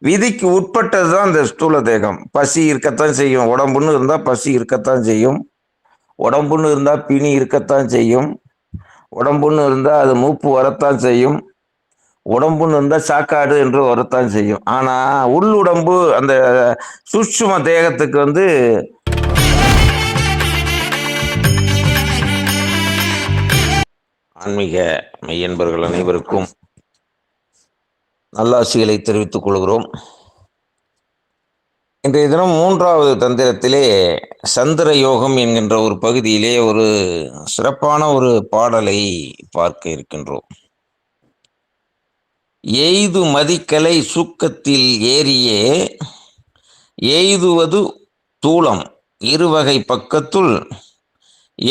விதிக்கு உட்பட்டது தான் இந்த ஸ்தூல தேகம். பசி இருக்கத்தான் செய்யும். உடம்புன்னு இருந்தா பசி இருக்கத்தான் செய்யும். உடம்புன்னு இருந்தா பிணி இருக்கத்தான் செய்யும். உடம்புன்னு இருந்தா அது மூப்பு வரத்தான் செய்யும். உடம்புன்னு இருந்தா சாக்காடு என்று வரத்தான் செய்யும். ஆனா உள்ளுடம்பு அந்த சூட்சும தேகத்துக்கு வந்து ஆன்மீக மெய்யன்பர்கள் அனைவருக்கும் நல்லாசிகளை தெரிவித்துக் கொள்கிறோம். இன்றைய தினம் 3வது தந்திரத்திலே சந்திர யோகம் என்கின்ற ஒரு பகுதியிலே ஒரு சிறப்பான ஒரு பாடலை பார்க்க இருக்கின்றோம். எய்து மதிக்கலை சூக்கத்தில் ஏறியே எய்துவது தூளம் இருவகை பக்கத்துள்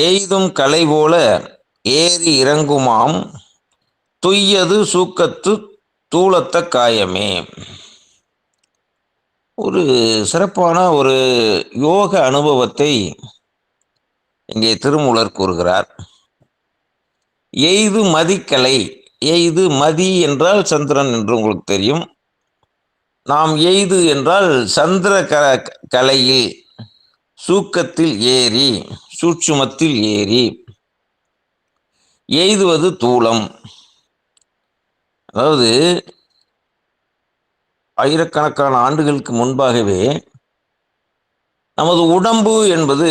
எய்தும் கலை போல ஏறி இறங்குமாம் துய்யது சூக்கத்து தூளத்த காயமே. ஒரு சிறப்பான ஒரு யோக அனுபவத்தை இங்கே திருமூலர் கூறுகிறார். எய்து மதிக்கலை, எய்து மதி என்றால் சந்திரன் என்று உங்களுக்கு தெரியும். நாம் எய்து என்றால் சந்திர கலையில் சூக்கத்தில் ஏறி சூட்சுமத்தில் ஏறி எய்துவது தூளம். அதாவது ஆயிரக்கணக்கான ஆண்டுகளுக்கு முன்பாகவே நமது உடம்பு என்பது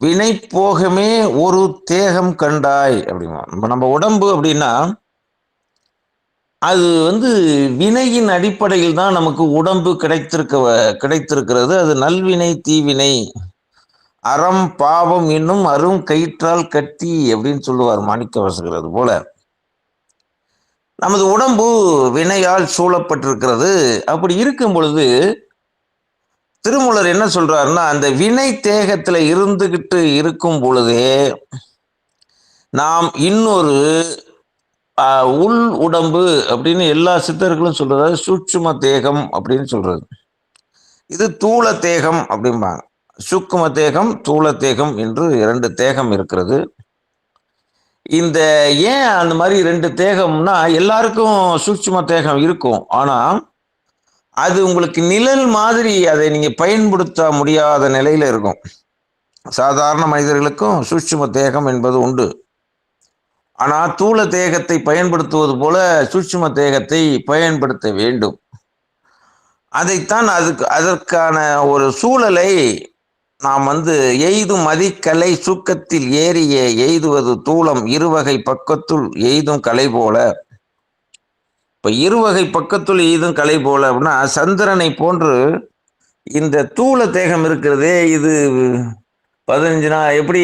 வினை போகமே ஒரு தேகம் கண்டாய் அப்படிமா. நம்ம உடம்பு அப்படின்னா அது வந்து வினையின் அடிப்படையில் தான் நமக்கு உடம்பு கிடைத்திருக்கிறது. அது நல்வினை தீவினை அறம் பாவம் என்னும் அரும் கயிற்றால் கட்டி அப்படின்னு சொல்லுவார் மாணிக்கவாசகர். அது போல நமது உடம்பு வினையால் சூழப்பட்டிருக்கிறது. அப்படி இருக்கும் பொழுது திருமூலர் என்ன சொல்றாருன்னா, அந்த வினை தேகத்துல இருந்துகிட்டு இருக்கும் பொழுதே நாம் இன்னொரு உள் உடம்பு அப்படின்னு எல்லா சித்தர்களும் சொல்றது சூட்சும தேகம் அப்படின்னு சொல்றது. இது தூள தேகம் அப்படிம்பாங்க. சூக்கும தேகம் தூள தேகம் என்று 2 தேகம் இருக்கிறது. இந்த ஏன் அந்த மாதிரி 2 தேகம்னா, எல்லாருக்கும் சூட்சும தேகம் இருக்கும். ஆனா அது உங்களுக்கு நிழல் மாதிரி அதை நீங்க பயன்படுத்த முடியாத நிலையில இருக்கும். சாதாரண மனிதர்களுக்கும் சூட்சும தேகம் என்பது உண்டு. ஆனா தூள தேகத்தை பயன்படுத்துவது போல சூட்சும தேகத்தை பயன்படுத்த வேண்டும். அதைத்தான் அதற்கான ஒரு சூழலை நாம் எய்தும் மதிக்கலை சூக்கத்தில் ஏறிய எய்துவது தூளம் இருவகை பக்கத்துள் எய்தும் கலை போல. இப்ப இருவகை பக்கத்துள் எய்தும் கலை போல அப்படின்னா, சந்திரனை போன்று இந்த தூள தேகம் இருக்கிறதே, இது 15 நாள் எப்படி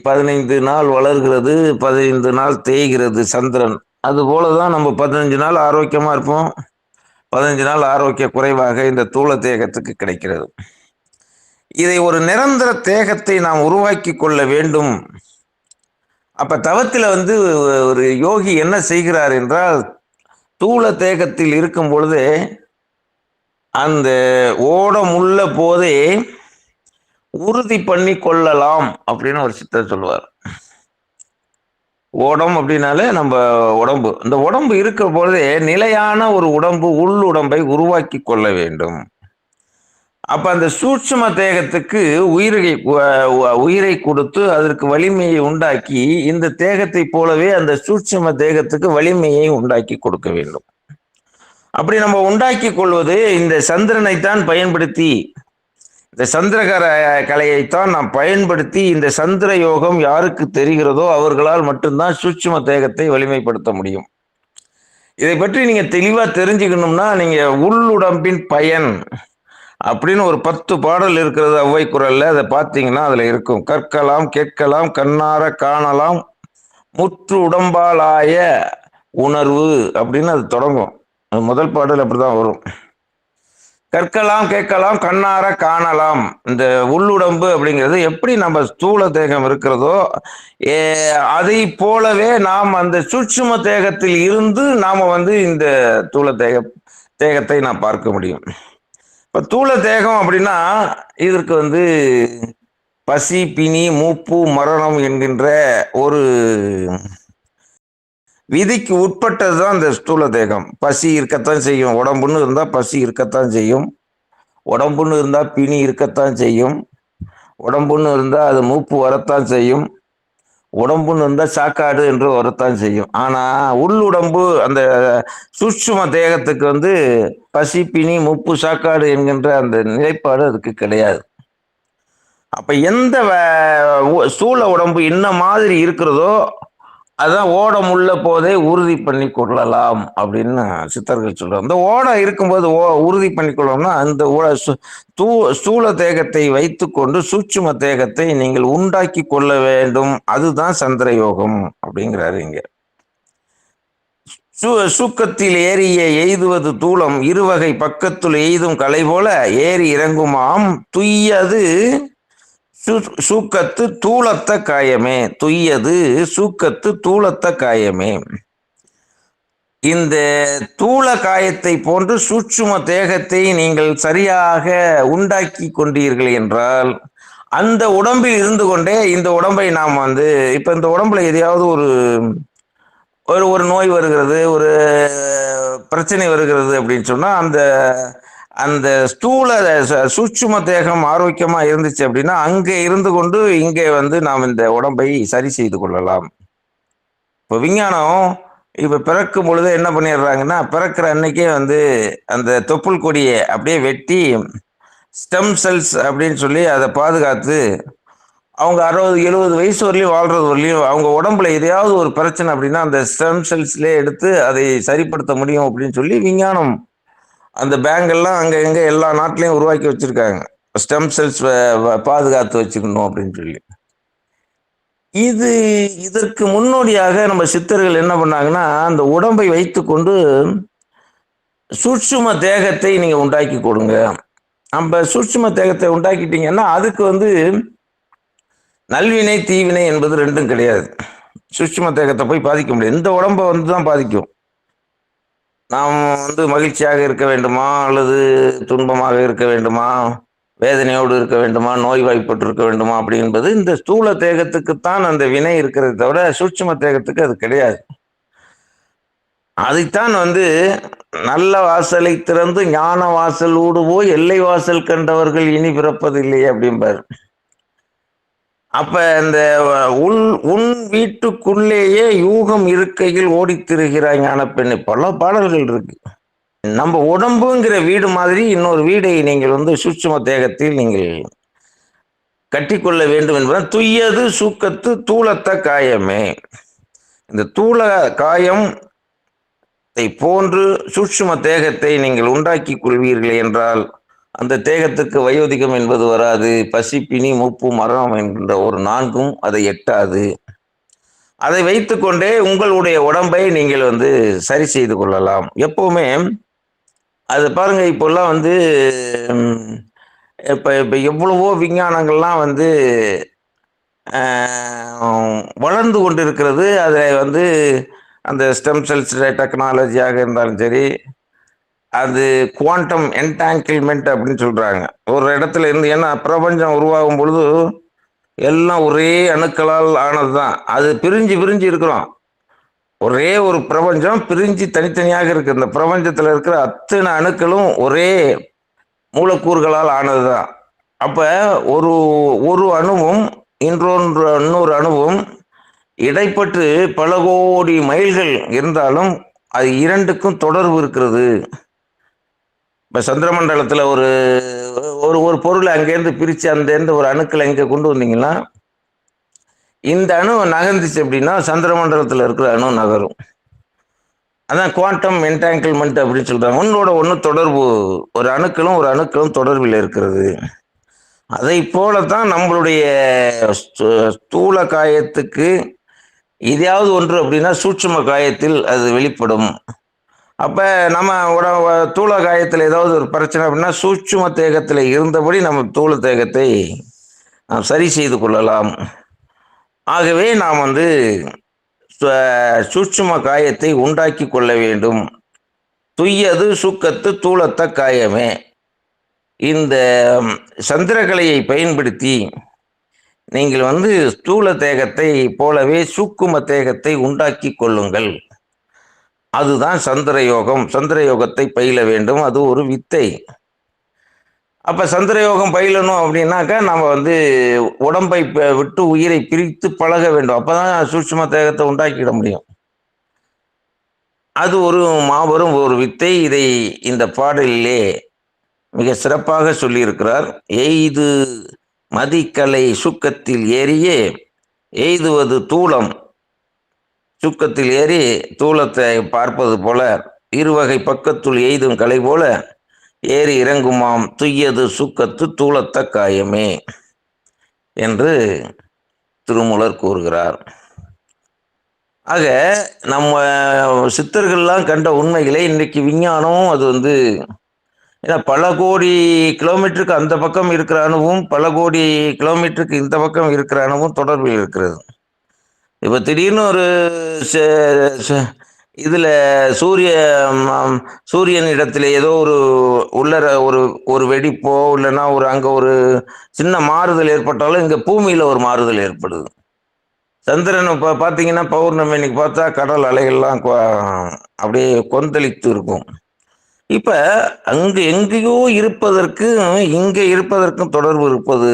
15 நாள் வளர்கிறது, 15 நாள் தேய்கிறது சந்திரன். அது போலதான் நம்ம 15 நாள் ஆரோக்கியமா இருப்போம், 15 நாள் ஆரோக்கிய குறைவாக இந்த தூள தேகத்துக்கு கிடைக்கிறது. இதை ஒரு நிரந்தர தேகத்தை நாம் உருவாக்கி கொள்ள வேண்டும். அப்ப தவத்தில் ஒரு யோகி என்ன செய்கிறார் என்றால், தூள தேகத்தில் இருக்கும் பொழுது அந்த ஓடம் உள்ள போதே உறுதி பண்ணி கொள்ளலாம் அப்படின்னு ஒரு சித்தர் சொல்லுவார். ஓடம் அப்படின்னாலே நம்ம உடம்பு, இந்த உடம்பு இருக்கிற பொழுதே நிலையான ஒரு உடம்பு உள் உடம்பை உருவாக்கி கொள்ள வேண்டும். அப்ப அந்த சூட்சும தேகத்துக்கு உயிரை கொடுத்து அதற்கு வலிமையை உண்டாக்கி, இந்த தேகத்தை போலவே அந்த சூட்சும தேகத்துக்கு வலிமையை உண்டாக்கி கொடுக்க வேண்டும். அப்படி நம்ம உண்டாக்கி கொள்வது இந்த சந்திரனைத்தான் பயன்படுத்தி, இந்த சந்திரகர கலையைத்தான் நாம் பயன்படுத்தி, இந்த சந்திர யோகம் யாருக்கு தெரிகிறதோ அவர்களால் மட்டும்தான் சூட்சும தேகத்தை வலிமைப்படுத்த முடியும். இதை பற்றி நீங்க தெளிவா தெரிஞ்சுக்கணும்னா, நீங்க உள்ளுடம்பின் பயன் அப்படின்னு ஒரு 10 பாடல் இருக்கிறது ஔவை குரல்ல. அதை பார்த்தீங்கன்னா அதுல இருக்கும். கற்கலாம் கேட்கலாம் கண்ணார காணலாம் முற்று உடம்பாலாய உணர்வு அப்படின்னு அது தொடங்கும். அது முதல் பாடல் அப்படிதான் வரும். கற்கலாம் கேட்கலாம் கண்ணார காணலாம். இந்த உள்ளுடம்பு அப்படிங்கிறது எப்படி நம்ம ஸ்தூல தேகம் இருக்கிறதோ அதை போலவே நாம் அந்த சூட்சும தேகத்தில் இருந்து நாம இந்த தூள தேகத்தை நாம் பார்க்க முடியும். இப்ப தூள தேகம் அப்படின்னா இதற்கு பசி பிணி மூப்பு மரணம் என்கின்ற ஒரு விதிக்கு உட்பட்டது தான் இந்த ஸ்தூல தேகம். பசி இருக்கத்தான் செய்யும். உடம்புன்னு இருந்தால் பசி இருக்கத்தான் செய்யும். உடம்புன்னு இருந்தால் பிணி இருக்கத்தான் செய்யும். உடம்புன்னு இருந்தால் அது மூப்பு வரத்தான் செய்யும். உடம்புன்னு இருந்தால் சாக்காடு என்று வரத்தான் செய்யும். ஆனால் உள்ளுடம்பு அந்த சூட்சும தேகத்துக்கு வந்து பசி பிணி மூப்பு சாக்காடு என்கின்ற அந்த நிலைப்பாடு அதுக்கு கிடையாது. அப்ப எந்த ஸ்தூல உடம்பு என்ன மாதிரி இருக்கிறதோ அதான் ஓடம் உள்ள போதே உறுதி பண்ணி கொள்ளலாம் அப்படின்னு சித்தர்கள் சொல்றாங்க. இந்த ஓடம் இருக்கும்போது உறுதி பண்ணி கொள்ளலாம்னா அந்த ஸ்தூல தேகத்தை வைத்துக்கொண்டு சூட்சும தேகத்தை நீங்கள் உண்டாக்கி கொள்ள வேண்டும். அதுதான் சந்திர யோகம் அப்படிங்கிறாரு இங்க. சூக்கத்தில் ஏறிய எய்துவது தூளம் இருவகை பக்கத்துள் எய்தும் கலை போல ஏறி இறங்குமாம் துய்யது சூக்கத்து தூளத்த காயமே. துய்யது சூக்கத்து தூளத்த காயமே. இந்த தூள காயத்தை போன்று சூட்சும தேகத்தை நீங்கள் சரியாக உண்டாக்கி கொண்டீர்கள் என்றால் அந்த உடம்பில் இருந்து கொண்டே இந்த உடம்பை நாம் வந்து இப்ப இந்த உடம்புல எதையாவது ஒரு நோய் வருகிறது, ஒரு பிரச்சனை வருகிறது அப்படின்னு சொன்னா அந்த அந்த ஸ்தூல சூட்சும தேகம் ஆரோக்கியமா இருந்துச்சு அப்படின்னா அங்கே இருந்து கொண்டு இங்கே வந்து நாம் இந்த உடம்பை சரி செய்து கொள்ளலாம். இப்போ விஞ்ஞானம் இப்ப பிறக்கும் பொழுது என்ன பண்ணிடுறாங்கன்னா பிறக்கிற அன்னைக்கே வந்து அந்த தொப்புள் கொடியை அப்படியே வெட்டி ஸ்டெம் செல்ஸ் அப்படின்னு சொல்லி அதை பாதுகாத்து அவங்க 60-70 வயசு வரலையும் வாழ்றது வரலையும் அவங்க உடம்புல எதையாவது ஒரு பிரச்சனை அப்படின்னா அந்த ஸ்டெம் செல்ஸ்லேயே எடுத்து அதை சரிப்படுத்த முடியும் அப்படின்னு சொல்லி விஞ்ஞானம் அந்த பேங்கெல்லாம் அங்கே எங்கே எல்லா நாட்டிலையும் உருவாக்கி வச்சிருக்காங்க. ஸ்டெம் செல்ஸ் பாதுகாத்து வச்சுக்கணும் அப்படின்னு சொல்லி. இதற்கு முன்னோடியாக நம்ம சித்தர்கள் என்ன பண்ணாங்கன்னா அந்த உடம்பை வைத்துக்கொண்டு சூட்சும தேகத்தை நீங்க உண்டாக்கி கொடுங்க. நம்ம சூட்சும தேகத்தை உண்டாக்கிட்டீங்கன்னா அதுக்கு வந்து நல்வினை தீவினை என்பது ரெண்டும் கிடையாது. சூட்சும தேகத்தை போய் பாதிக்க முடியாது. இந்த உடம்பை வந்து தான் பாதிக்கும். நாம் வந்து மகிழ்ச்சியாக இருக்க வேண்டுமா அல்லது துன்பமாக இருக்க வேண்டுமா, வேதனையோடு இருக்க வேண்டுமா, நோய்வாய்ப்பட்டு இருக்க வேண்டுமா அப்படி என்பது இந்த ஸ்தூல தேகத்துக்குத்தான் அந்த வினை இருக்கிறது தவிர சூட்சும தேகத்துக்கு அது கிடையாது. அதைத்தான் வந்து நல்ல வாசலை திறந்து ஞான வாசல் ஊடுவோய் எல்லை வாசல் கண்டவர்கள் இனி பிறப்பதில்லை அப்படிம்பார். அப்ப இந்த உன் வீட்டுக்குள்ளேயே யூகம் இருக்கையில் ஓடித்திருகிறாய் ஞான பெண்ணு பல பாடல்கள் இருக்கு. நம்ம உடம்புங்கிற வீடு மாதிரி இன்னொரு வீடை நீங்கள் வந்து சூட்சும தேகத்தில் நீங்கள் கட்டிக்கொள்ள வேண்டும் என்பதுதான் துய்யது சூக்கத்து தூளத்த காயமே. இந்த தூள காயம் போன்று சூட்சும தேகத்தை நீங்கள் உண்டாக்கி கொள்வீர்கள் என்றால் அந்த தேகத்துக்கு வயோதிகம் என்பது வராது. பசி பிணி மூப்பு மரணம் என்கின்ற ஒரு நான்கும் அதை எட்டாது. அதை வைத்துக்கொண்டே உங்களுடைய உடம்பை நீங்கள் வந்து சரி செய்து கொள்ளலாம். எப்பவுமே அது பாருங்க, இப்போல்லாம் வந்து இப்போ எவ்வளவோ விஞ்ஞானங்கள்லாம் வந்து வளர்ந்து கொண்டு இருக்கிறது. அதில் வந்து அந்த ஸ்டெம் செல்ஸ் டெக்னாலஜியாக இருந்தாலும் சரி, அது குவாண்டம் என்டாங்கிள்மெண்ட் அப்படின்னு சொல்றாங்க. ஒரு இடத்துல இருந்து, ஏன்னா பிரபஞ்சம் உருவாகும் பொழுது எல்லாம் ஒரே அணுக்களால் ஆனது தான். அது பிரிஞ்சு பிரிஞ்சு இருக்கிறோம். ஒரே ஒரு பிரபஞ்சம் பிரிஞ்சு தனித்தனியாக இருக்கு. இந்த பிரபஞ்சத்தில் இருக்கிற அத்தனை அணுக்களும் ஒரே மூலக்கூறுகளால் ஆனதுதான். அப்ப ஒரு ஒரு அணுவும் இன்னொரு அணுவும் இடைப்பட்டு பல கோடி மைல்கள் இருந்தாலும் அது இரண்டுக்கும் தொடர்பு இருக்கிறது. இப்ப சந்திரமண்டலத்துல ஒரு ஒரு பொருளை அங்கேருந்து பிரிச்சு அந்த ஒரு அணுக்களை இங்க கொண்டு வந்தீங்கன்னா இந்த அணு நகர்ந்துச்சு அப்படின்னா சந்திரமண்டலத்தில் இருக்கிற அணு நகரும். அதான் குவாண்டம் என்டாங்கிள்மெண்ட் அப்படின்னு சொல்றாங்க. ஒன்னோட ஒன்று தொடர்பு, ஒரு அணுக்களும் தொடர்பில் இருக்கிறது. அதை போலத்தான் நம்மளுடைய ஸ்தூல காயத்துக்கு எதையாவது ஒன்று அப்படின்னா சூட்சும காயத்தில் அது வெளிப்படும். அப்ப நம்ம தூள காயத்தில் ஏதாவது ஒரு பிரச்சனை அப்படின்னா சூட்சும தேகத்தில் இருந்தபடி நம்ம தூள தேகத்தை நாம் சரி செய்து கொள்ளலாம். ஆகவே நாம் வந்து சூட்சும காயத்தை உண்டாக்கி கொள்ள வேண்டும். துய்யது சூக்கத்து தூளத்த காயமே. இந்த சந்திரகலையை பயன்படுத்தி நீங்கள் வந்து ஸ்தூல தேகத்தை போலவே சூக்கும தேகத்தை உண்டாக்கி கொள்ளுங்கள். அதுதான் சந்திர யோகம். சந்திர யோகத்தை பயில வேண்டும். அது ஒரு வித்தை. அப்ப சந்திர யோகம் பயிலணும் அப்படின்னாக்கா நம்ம உடம்பை விட்டு உயிரை பிரித்து பழக வேண்டும். அப்பதான் சூட்சும தேகத்தை உண்டாக்கிட முடியும். அது ஒரு மாபெரும் ஒரு வித்தை. இதை இந்த பாடலிலே மிக சிறப்பாக சொல்லியிருக்கிறார். எய்து மதிக்கலை சுக்கத்தில் ஏறியே எய்துவது தூளம். சுக்கத்தில் ஏறி தூளத்தை பார்ப்பது போல இருவகை பக்கத்துள் எய்தும் கலை போல ஏறி இறங்குமாம் துய்யது சுக்கத்து தூளத்த காயமே என்று திருமூலர் கூறுகிறார். ஆக நம்ம சித்தர்கள்லாம் கண்ட உண்மைகளை இன்றைக்கு விஞ்ஞானம் அது ஏன்னா பல கோடி கிலோமீட்டருக்கு அந்த பக்கம் இருக்கிற அணுவும் பல கோடி கிலோமீட்டருக்கு இந்த பக்கம் இருக்கிற அணுவும் தொடர்பில் இருக்கிறது. இப்போ திடீர்னு ஒரு இதில் சூரியன் இடத்துல ஏதோ உள்ளர ஒரு வெடிப்போ இல்லைன்னா அங்கே ஒரு சின்ன மாறுதல் ஏற்பட்டாலும் இங்கே பூமியில் ஒரு மாறுதல் ஏற்படுது. சந்திரன் இப்போ பார்த்தீங்கன்னா பௌர்ணமி இன்னைக்கு பார்த்தா கடல் அலைகள்லாம் அப்படியே கொந்தளித்து இருக்கும். இப்போ அங்கே எங்கேயோ இருப்பதற்கும் இங்கே இருப்பதற்கும் தொடர்பு இருப்பது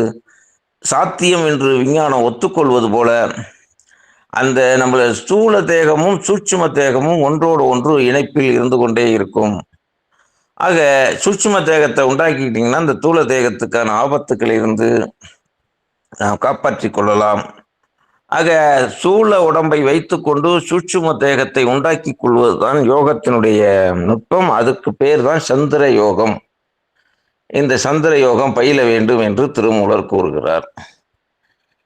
சாத்தியம் என்று விஞ்ஞானம் ஒத்துக்கொள்வது போல அந்த நம்மள ஸ்தூல தேகமும் சூட்சும தேகமும் ஒன்றோடு ஒன்று இணைப்பில் இருந்து கொண்டே இருக்கும். ஆக சூட்சும தேகத்தை உண்டாக்கிக்கிட்டிங்கன்னா அந்த ஸ்தூல தேகத்துக்கான ஆபத்துக்களை இருந்து நாம் காப்பாற்றி கொள்ளலாம். ஆக ஸ்தூல உடம்பை வைத்துக்கொண்டு சூட்சும தேகத்தை உண்டாக்கி கொள்வதுதான் யோகத்தினுடைய நுட்பம். அதுக்கு பேர் தான் சந்திர யோகம். இந்த சந்திர யோகம் பயில வேண்டும் என்று திருமூலர் கூறுகிறார்.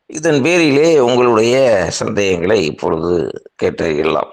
இதன் பேரிலே உங்களுடைய சந்தேகங்களை இப்பொழுது கேட்டறியலாம்.